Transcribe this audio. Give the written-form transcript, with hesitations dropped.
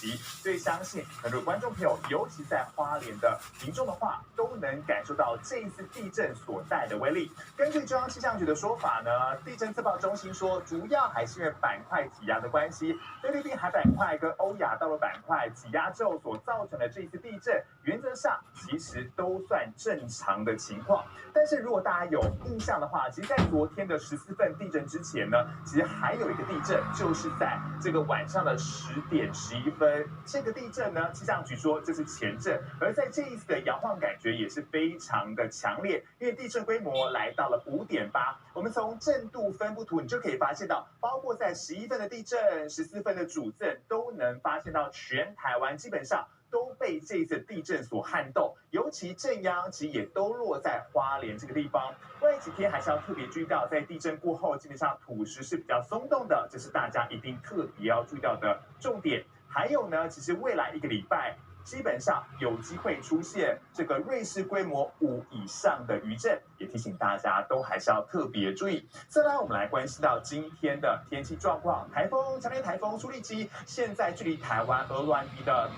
息，所以相信很多观众朋友，尤其在花莲的民众的话，都能感受到这一次地震所带的威力。根据中央气象局的说法呢，地震测报中心说，主要还是因为板块挤压的关系，菲律宾海板块跟欧亚大陆板块挤压之后所造成的这一次地震，原则上其实都算正常的情况。但是如果大家有印象的话，其实在昨天的14份地震之前呢，其实还有一个地震，就是在这个晚上的10点11分，这个地震呢，气象局说这是前震，而在这一次的摇晃感觉也是非常的强烈，因为地震规模来到了5.8。我们从震度分布图你就可以发现到，包括在11份的地震、14份的主震，都能发现到全台湾基本上都被这一次地震所撼动，尤其震央其实也都落在花莲这个地方。未来几天还是要特别注意到，在地震过后，基本上土石是比较松动的，这是大家一定特别要注意到的重点。还有呢，其实未来1个礼拜，基本上有机会出现这个瑞士规模5以上的余震，也提醒大家都还是要特别注意。再来，我们来关心到今天的天气状况，强烈台风舒力基现在距离台湾鹅銮鼻的